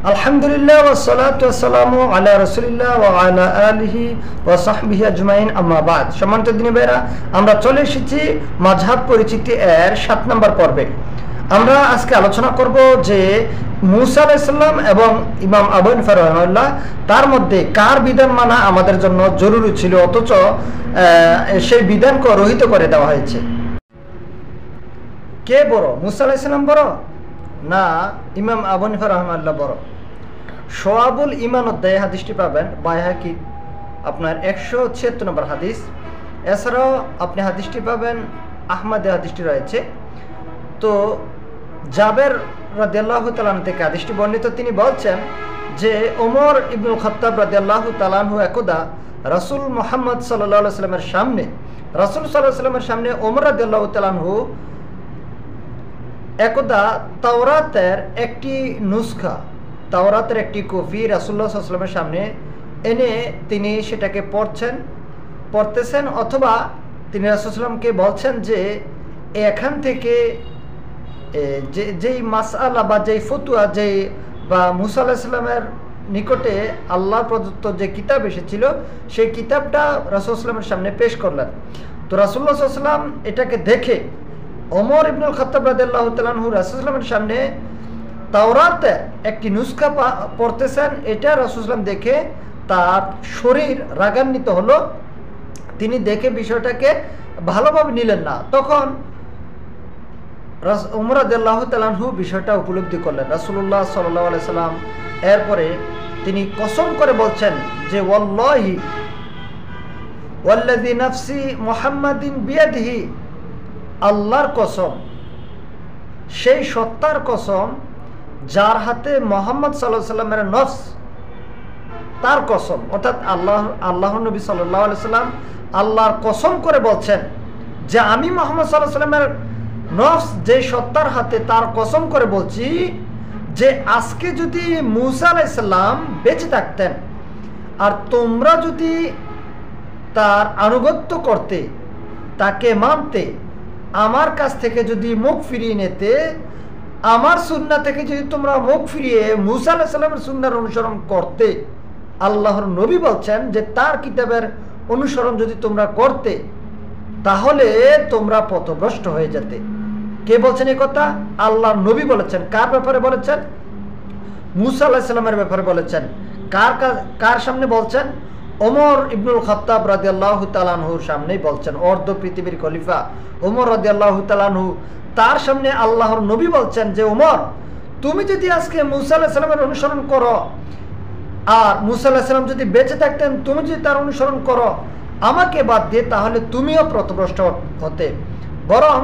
আলহামদুলিল্লাহ ওয়াসসালাতু ওয়াসসালামু আলা রাসূলিল্লাহ ওয়া আলা আলিহি ওয়া সাহবিহি আজমাইন, আম্মা বাদ। সম্মানিত দিনী ভাইরা, আমরা চলে এসেছি মাযহাব পরিচিতি এর 7 নম্বর পর্বে। আমরা আজকে আলোচনা করব যে মুসা আলাইহিস সালাম এবং ইমাম আবু হানিফা রাহিমাহুল্লাহ তার মধ্যে কার বিধান মানা আমাদের জন্য জরুরি ছিল, অথচ সেই বিধানকে রহিত করে দেওয়া হয়েছে। কে বড়, মুসা আলাইহিস সালাম বড় না ইমাম আবু হানিফা রাহিমাহুল্লাহ বড়? শোয়াবুল ইমান অধ্যায়ে হাদিসটি পাবেন বাইহাকি আপনার 176 নম্বর হাদিস। এছাড়াও আপনি হাদিসটি পাবেন আহমদে, হাদিসটি রয়েছে। তো জাবের রাদিয়াল্লাহু তাআলা থেকে হাদিসটি বর্ণিত, তিনি বলছেন যে ওমর ইবনুল খাত্তাব রাদিয়াল্লাহু তাআলা একদা রাসূল মুহাম্মদ সাল্লাল্লাহু আলাইহি ওয়াসাল্লামের সামনে ওমর রাদিয়াল্লাহু তাআলা একদা তাওরাতের একটি নুসখা, তাওরাতের একটি কপি রাসূলুল্লাহ সাল্লাল্লাহু আলাইহি ওয়াসাল্লামের সামনে এনে তিনি সেটাকে পড়তেছেন, অথবা তিনি রাসূল সাল্লামকে বলছেন যে এখান থেকে যেই মাসআলা বা যেই ফতুয়া বা মুসা আলাইহিস সালামের নিকটে আল্লাহ প্রদত্ত যে কিতাব এসেছিল সেই কিতাবটা রাসূল সাল্লামের সামনে পেশ করলেন। তো রাসূলুল্লাহ সাল্লাল্লাহু আলাইহি ওয়াসাল্লাম এটাকে দেখে ওমর ইবনুল খাত্তাব রাদিয়াল্লাহু তাআলা আনহু রাসূল সাল্লামের সামনে তাওরাতে একটি নুসখা পড়তেছেন, এটা রাসূল সাল্লাম দেখে তার শরীর রাগান্বিত হলো। তিনি দেখে বিষয়টাকে ভালোভাবে নিলেন না। তখন ওমর রাদিয়াল্লাহু তাআলা আনহু বিষয়টা উপলব্ধি করলেন। রাসূলুল্লাহ সাল্লাল্লাহু আলাইহি সাল্লাম এরপরে তিনি কসম করে বলছেন যে ওয়াল্লাহি ওয়াল্লাযী নাফসি মুহাম্মাদিন বিয়াদিহি, আল্লাহর কসম, সেই সত্তার কসম যার হাতে মুহাম্মদ সাল্লাল্লাহু আলাইহি সাল্লামের নফস, তার কসম, অর্থাৎ আল্লাহর নবী সাল্লাল্লাহু আলাইহি সাল্লাম আল্লাহর কসম করে বলছেন যে আমি মুহাম্মদ সাল্লাল্লাহু আলাইহি সাল্লামের নফস যে সত্তার হাতে, তার কসম করে বলছি যে আজকে যদি মুসা আলাইহিস সালাম বেঁচে থাকতেন আর তোমরা যদি তার আনুগত্য করতে, তাকে মানতে, আমার কাছ থেকে যদি মুখ ফিরিয়ে নিতে, আমার সুন্নাহ থেকে যদি তোমরা মুখ ফিরিয়ে মুসা আলাইহিস সালামের সুন্নাহর অনুসরণ করতে, আল্লাহর নবী বলছেন যে তার কিতাবের অনুসরণ যদি তোমরা করতে, তাহলে তোমরা পথভ্রষ্ট হয়ে যেতে। কে বলছেন এই কথা? আল্লাহর নবী বলেছেন। কার ব্যাপারে বলেছেন? মুসা আলাইহিস সালামের ব্যাপারে বলেছেন। কার সামনে বলছেন? ওমর ইবনুল খাত্তাব রাদিয়াল্লাহু তাআলা আনহুর সামনেই বলছেন। অর্ধ পৃথিবীর খলিফা ওমর রাদিয়াল্লাহু তাআলা আনহু, তার সামনে আল্লাহর নবী বলছেন যে ওমর, তুমি যদি আজকে মুসা আলাইহিস সালামের অনুসরণ করো, আর মুসা আলাইহিস সালাম যদি বেঁচে থাকতেন, তুমি যদি তার অনুসরণ করো আমাকে বাদ দিয়ে, তাহলে তুমিও পথভ্রষ্ট হতে। বরং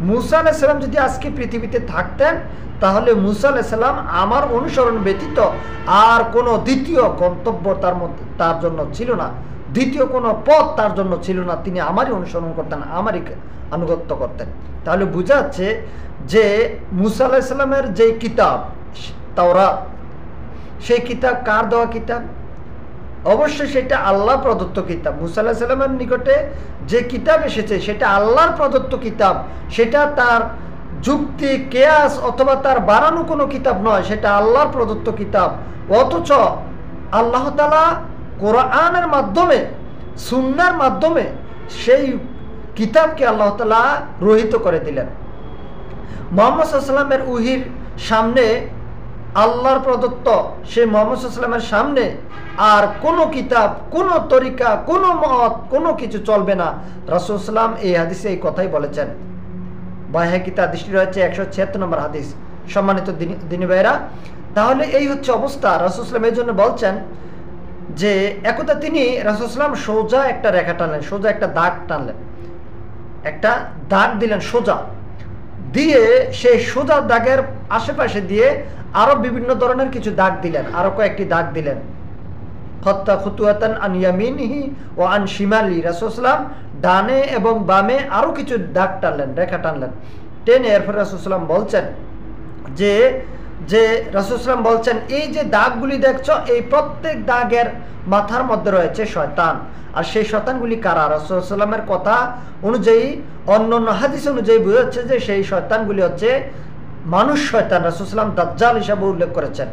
মুসা আলাইহিস সালাম যদি আজকে পৃথিবীতে থাকতেন, তাহলে মুসা আলাইহিস সালাম আমার অনুসরণ ব্যতীত আর কোনো দ্বিতীয় গন্তব্য তার জন্য ছিল না, দ্বিতীয় কোনো পথ তার জন্য ছিল না। তিনি আমারই অনুসরণ করতেন, আমারই আনুগত্য করতেন। তাহলে বোঝা যাচ্ছে যে মুসা আলাইহিস সালামের যে কিতাব তাওরাত, সেই কিতাব কার দেওয়া কিতাব? অবশ্যই সেটা আল্লাহ প্রদত্ত কিতাব। মুসা আলাইহিস সালামের নিকটে যে কিতাব এসেছে সেটা আল্লাহর প্রদত্ত কিতাব, সেটা তার যুক্তি, কিয়াস অথবা তার বানানো কোনো কিতাব নয়, সেটা আল্লাহর প্রদত্ত কিতাব। অথচ আল্লাহ তাআলা কোরআনের মাধ্যমে, সুন্নাহর মাধ্যমে সেই কিতাবকে আল্লাহ তাআলা রহিত করে দিলেন। মুহাম্মদ সাল্লাল্লাহু আলাইহি ওয়াসাল্লামের ওহীর সামনে, আল্লাহর প্রদত্ত সেই মুহাম্মদ সাল্লাল্লাহু আলাইহি ওয়াসাল্লামের সামনে আর কোনো কিতাব, কোনো তরিকা, কোনো মত, কোনো কিছু চলবে না। রাসূল সাল্লাল্লাহু আলাইহি ওয়াসাল্লাম এই হাদিসে এই কথাই বলেছেন। বাইহাকিতে হাদিসটি রয়েছে 176 নম্বর হাদিস। সম্মানিত দিনী ভাইরা, তাহলে এই হচ্ছে অবস্থা। রাসূল সাল্লাল্লাহু আলাইহি ওয়াসাল্লাম এই জন্য বলছেন যে একদা তিনি রাসূল সাল্লাল্লাহু আলাইহি ওয়াসাল্লাম সোজা একটা রেখা টানলেন, সোজা একটা দাগ টানলেন, একটা দাগ দিলেন সোজা দিয়ে, সেই সোজা দাগের আশেপাশে দিয়ে আরো বিভিন্ন ধরনের কিছু দাগ দিলেন, আরো কয়েকটি দাগ দিলেন। খত্তা খুতুয়াতান আন ইয়ামিনিহি ওয়া আন শিমালি, রাসূল সাল্লাল্লাহু আলাইহি ওয়াসাল্লাম ডানে এবং বামে আরো কিছু দাগ টানলেন, রেখা টানলেন। টেনে এরপর রাসূল সাল্লাল্লাহু আলাইহি ওয়াসাল্লাম বলছেন যে রাসূল সাল্লাল্লাহু আলাইহি ওয়াসাল্লাম বলছেন, এই যে দাগগুলি দেখছো, এই প্রত্যেক দাগের মাথার মধ্যে রয়েছে শয়তান। আর সেই শয়তানগুলি কারা? রাসূল সাল্লাল্লাহু আলাইহি ওয়াসাল্লামের কথা অনুযায়ী, অন্যান্য হাদিস অনুযায়ী বোঝা যাচ্ছে যে সেই শয়তানগুলি হচ্ছে মানুষ শয়তান। রাসূল সাল্লাল্লাহু আলাইহি ওয়াসাল্লাম দাজ্জাল হিসাবে উল্লেখ করেছেন।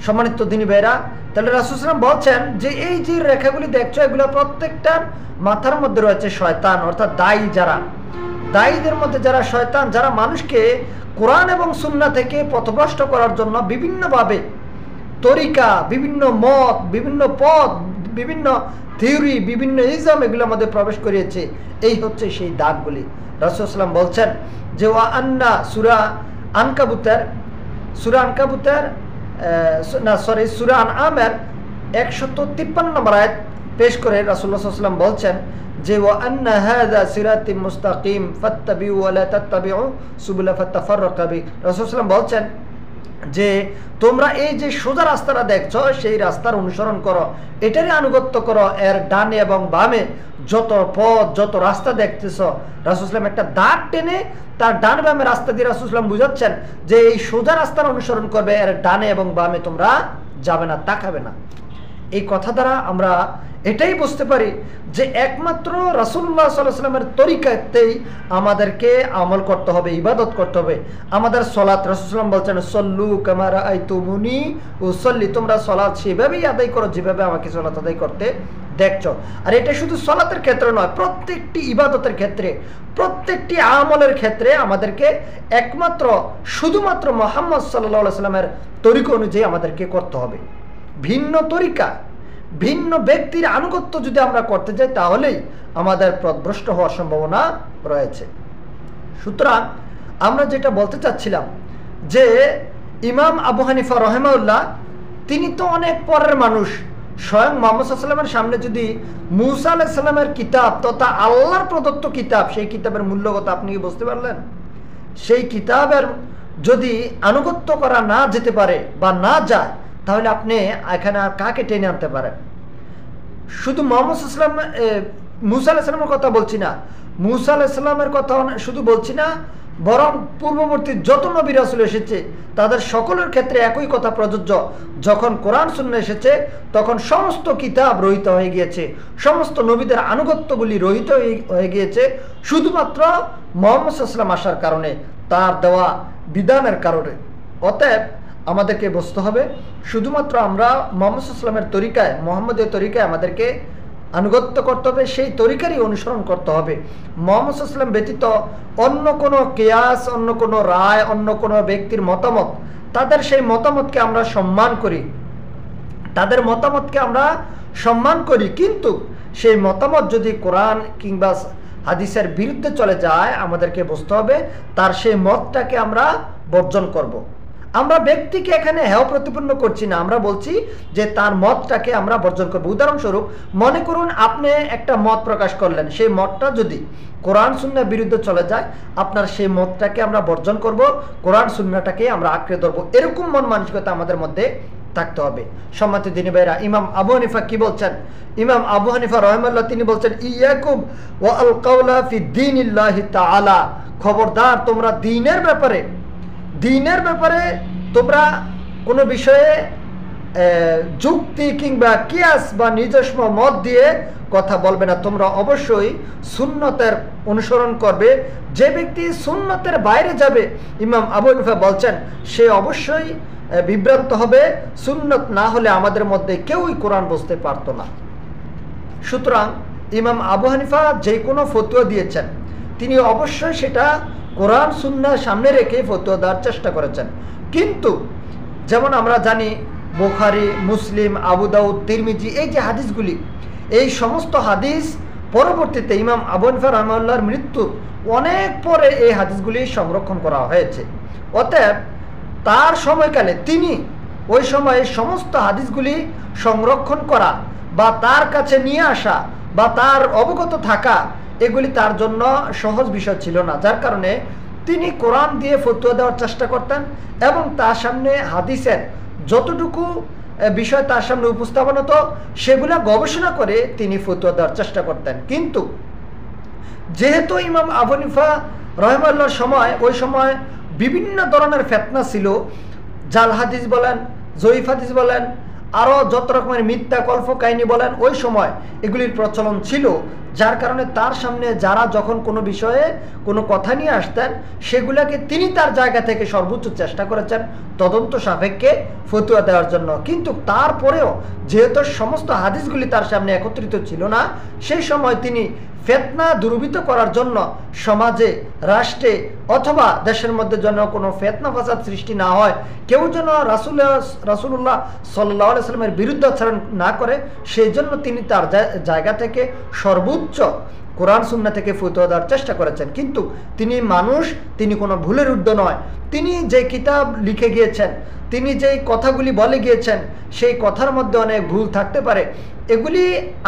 সম্মানিত দিনী ভাইরা, তাহলে রাসূল সাল্লাল্লাহু আলাইহি ওয়াসাল্লাম বলছেন যে এই যে রেখাগুলি দেখছো এগুলো প্রত্যেকটার মাথার মধ্যে রয়েছে শয়তান, অর্থাৎ দায়ী যারা, দায়ীদের মধ্যে যারা শয়তান, যারা মানুষকে কোরআন এবং সুন্নাহ থেকে পথভ্রষ্ট করার জন্য বিভিন্নভাবে তরিকা, বিভিন্ন মত, বিভিন্ন পথ, বিভিন্ন থিওরি, বিভিন্ন ইজম এগুলোর মধ্যে প্রবেশ করিয়েছে। এই হচ্ছে সেই দাগগুলি। রাসূল সাল্লাল্লাহু আলাইহি ওয়াসাল্লাম বলছেন যে ওয়া আন্না সূরা আনকাবুতের সূরা আনআমের 153 নম্বর আয়াত পেশ করে রাসূলুল্লাহ সাল্লাল্লাহু আলাইহি ওয়াসাল্লাম বলছেন যে ওয়া আন্না হাযা সিরাতি মুস্তাকিম ফাত্তাবিউ ওয়া লা তাত্তাবিউ সুবুলা ফাতাফাররাকা বি। রাসূল সাল্লাল্লাহু আলাইহি ওয়াসাল্লাম বলছেন যে তোমরা এই যে সোজা রাস্তাটা দেখছো সেই রাস্তার অনুসরণ করো, এটারই আনুগত্য করো, এর ডানে এবং বামে যত পথ, যত রাস্তা দেখতেছ, রাসূল সাল্লাল্লাহু একটা দাগ টেনে তার ডান বামে রাস্তা দিয়ে রাসূল সাল্লাল্লাহু বুঝাচ্ছেন যে এই সোজা রাস্তার অনুসরণ করবে, এর ডানে এবং বামে তোমরা যাবে না, তাকাবে না। এই কথা দ্বারা আমরা এটাই বুঝতে পারি যে একমাত্র রাসূলুল্লাহ সাল্লাল্লাহু আলাইহি ওয়াসাল্লামের তরিকাতেই আমাদেরকে আমল করতে হবে, ইবাদত করতে হবে। আমাদের সালাত, রাসূল সাল্লাল্লাহু আলাইহি ওয়াসাল্লাম বলছেন সল্লু কামা রাআইতুমুনি উসাল্লি, তোমরা সালাত সেভাবেই আদায় করো যেভাবে আমাকে সালাত আদায় করতে দেখছো। আর এটা শুধু সালাতের ক্ষেত্রে নয়, প্রত্যেকটি ইবাদতের ক্ষেত্রে, প্রত্যেকটি আমলের ক্ষেত্রে আমাদেরকে একমাত্র শুধুমাত্র মুহাম্মদ সাল্লাল্লাহু আলাইহি ওয়াসাল্লামের তরিকা অনুযায়ী আমাদেরকে করতে হবে। ভিন্ন তরিকা, ভিন্ন ব্যক্তির আনুগত্য যদি আমরা করতে যাই তাহলেই আমাদের পথভ্রষ্ট হওয়ার সম্ভাবনা রয়েছে। সুতরাং আমরা যেটা বলতে চাচ্ছিলাম যে ইমাম আবু হানিফা রাহিমাহুল্লাহ তিনি তো অনেক পরের মানুষ। স্বয়ং মুহাম্মদ সাল্লাল্লাহু আলাইহি ওয়াসাল্লামের সামনে যদি মূসা আলাইহিস সালামের কিতাব তথা আল্লাহর প্রদত্ত কিতাব, সেই কিতাবের মূল্যগত আপনি কি বুঝতে পারলেন? সেই কিতাবের যদি আনুগত্য করা না যেতে পারে বা না যায়, তাহলে আপনি এখানে আর কাকে টেনে আনতে পারেন? শুধু মুহাম্মদ সাল্লাল্লাহু আলাইহি ওয়াসাল্লাম, মূসা আলাইহিস সালামের কথা বলছি না, মূসা আলাইহিস সালামের কথা শুধু বলছি না, বরং পূর্ববর্তী যত নবী রাসূল এসেছে তাদের সকলের ক্ষেত্রে একই কথা প্রযোজ্য। যখন কোরআন সুন্নাহ এসেছে তখন সমস্ত কিতাব রহিত হয়ে গিয়েছে, সমস্ত নবীদের আনুগত্যগুলি রহিত হয়ে গিয়েছে শুধুমাত্র মুহাম্মদ সাল্লাল্লাহু আলাইহি ওয়াসাল্লাম আসার কারণে, তার দেওয়া বিধানের কারণে। অতএব আমাদেরকে বুঝতে হবে শুধুমাত্র আমরা মুহাম্মদ সাল্লাল্লাহু আলাইহি ওয়াসাল্লামের তরিকায়, মুহাম্মদের তরিকায় আমাদেরকে আনুগত্য করতে হবে, সেই তরিকারই অনুসরণ করতে হবে। মুহাম্মদ সাল্লাল্লাহু আলাইহি ওয়াসাল্লাম ব্যতীত অন্য কোনো কিয়াস, অন্য কোনো রায়, অন্য কোনো ব্যক্তির মতামত, তাদের সেই মতামতকে আমরা সম্মান করি, তাদের মতামতকে আমরা সম্মান করি, কিন্তু সেই মতামত যদি কোরআন কিংবা হাদিসের বিরুদ্ধে চলে যায় আমাদেরকে বুঝতে হবে তার সেই মতটাকে আমরা বর্জন করব। আমরা ব্যক্তিকে এখানে হেয় প্রতিপন্ন করছি না, আমরা বলছি যে তার মতটাকে আমরা বর্জন করব। উদাহরণস্বরূপ মনে করুন আপনি একটা মত প্রকাশ করলেন, সেই মতটা যদি কোরআন সুন্নাহর বিরুদ্ধে চলে যায়, আপনার সেই মতটাকে আমরা বর্জন করব, কোরআন সুন্নাহটাকে আমরা আঁকড়ে ধরবো। এরকম মন মানসিকতা আমাদের মধ্যে থাকতে হবে। সম্মানিত দিনী ভাইরা, ইমাম আবু হানিফা কি বলছেন? ইমাম আবু হানিফা রাহিমাহুল্লাহ তিনি বলছেন ইয়াকুম ওয়া আল কাওলা ফি দীনিল্লাহি তাআলা, খবরদার তোমরা দ্বীনের ব্যাপারে তোমরা কোনো বিষয়ে যুক্তি কিংবা কিয়াস বা নিজস্ব মত দিয়ে কথা বলবে না, তোমরা অবশ্যই সুন্নতের অনুসরণ করবে। যে ব্যক্তি সুন্নতের বাইরে যাবে, ইমাম আবু হানিফা বলছেন সে অবশ্যই বিভ্রান্ত হবে। সুন্নত না হলে আমাদের মধ্যে কেউই কোরআন বুঝতে পারতো না। সুতরাং ইমাম আবু হানিফা যে কোনো ফতোয়া দিয়েছেন তিনি অবশ্যই সেটা কোরআন সুন্নাহ সামনে রেখে ফতোয়া দেওয়ার চেষ্টা করেছেন। কিন্তু যেমন আমরা জানি বুখারী, মুসলিম, আবু দাউদ, তিরমিজি, এই যে হাদিসগুলি, এই সমস্ত হাদিস পরবর্তীতে ইমাম আবু হানিফা রাহিমাহুল্লাহর মৃত্যুর অনেক পরে এই হাদিসগুলি সংরক্ষণ করা হয়েছে। অতএব তার সময়কালে তিনি ওই সময়ে সমস্ত হাদিসগুলি সংরক্ষণ করা বা তার কাছে নিয়ে আসা বা তার অবগত থাকা, এগুলি তার জন্য সহজ বিষয় ছিল না, যার কারণে তিনি কোরআন দিয়ে ফতোয়া দেওয়ার চেষ্টা করতেন এবং তার সামনে হাদিসের যতটুকু বিষয় তার সামনে উপস্থাপন হতো সেগুলো গবেষণা করে তিনি ফতোয়া দেওয়ার চেষ্টা করতেন। কিন্তু যেহেতু ইমাম আবু হানিফা রাহিমাহুল্লাহর সময়, ওই সময় বিভিন্ন ধরনের ফিতনা ছিল, জাল হাদিস বলেন, জয়ীফ হাদিস বলেন, আরও যত রকমের মিথ্যা কল্প কাহিনী বলেন, ওই সময় এগুলির প্রচলন ছিল, যার কারণে তার সামনে যারা যখন কোনো বিষয়ে কোনো কথা নিয়ে আসতেন, সেগুলোকে তিনি তার জায়গা থেকে সর্বোচ্চ চেষ্টা করেছেন তদন্ত সাপেক্ষে ফতুয়া দেওয়ার জন্য। কিন্তু তারপরেও যেহেতু সমস্ত হাদিসগুলি তার সামনে একত্রিত ছিল না, সেই সময় তিনি ফিতনা দূরীভূত করার জন্য সমাজে, রাষ্ট্রে অথবা দেশের মধ্যে যেন কোনো ফিতনা ফাসাদ সৃষ্টি না হয়, কেউ যেন রাসূলুল্লাহ সাল্লাল্লাহু আলাইহি সাল্লামের বিরুদ্ধাচরণ না করে, সেই জন্য তিনি তার জায়গা থেকে সর্বোচ্চ কোরআন সুন্নাহ থেকে ফতোয়া দেওয়ার চেষ্টা করেছেন। কিন্তু তিনি মানুষ, তিনি কোনো ভুলের ঊর্ধ্বে নয়। তিনি যে কিতাব লিখে গিয়েছেন, তিনি যেই কথাগুলি বলে গিয়েছেন, সেই কথার মধ্যে অনেক ভুল থাকতে পারে। এগুলি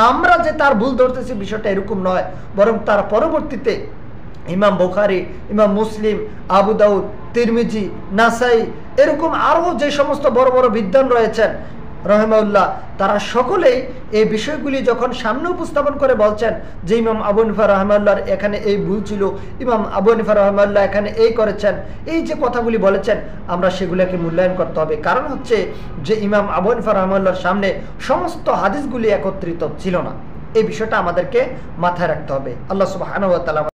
আমরা যে তার ভুল ধরতেছি বিষয়টা এরকম নয়, বরং তার পরবর্তীতে ইমাম বুখারী, ইমাম মুসলিম, আবু দাউদ, তিরমিজি, নাসাই, এরকম আরও যে সমস্ত বড় বড় বিদ্বান রয়েছেন রহিমাহুল্লাহ, তারা সকলেই এই বিষয়গুলি যখন সামনে উপস্থাপন করে বলছেন যে ইমাম আবু হানিফা রহমাতুল্লাহর এখানে এই ভুল ছিল, ইমাম আবু হানিফা রহমাতুল্লাহ এখানে এই করেছেন, এই যে কথাগুলি বলেছেন, আমরা সেগুলোকে মূল্যায়ন করতে হবে। কারণ হচ্ছে যে ইমাম আবু হানিফা রহমাতুল্লাহর সামনে সমস্ত হাদিসগুলি একত্রিত ছিল না। এই বিষয়টা আমাদেরকে মাথায় রাখতে হবে। আল্লাহ সুবহানাহু ওয়া তাআলা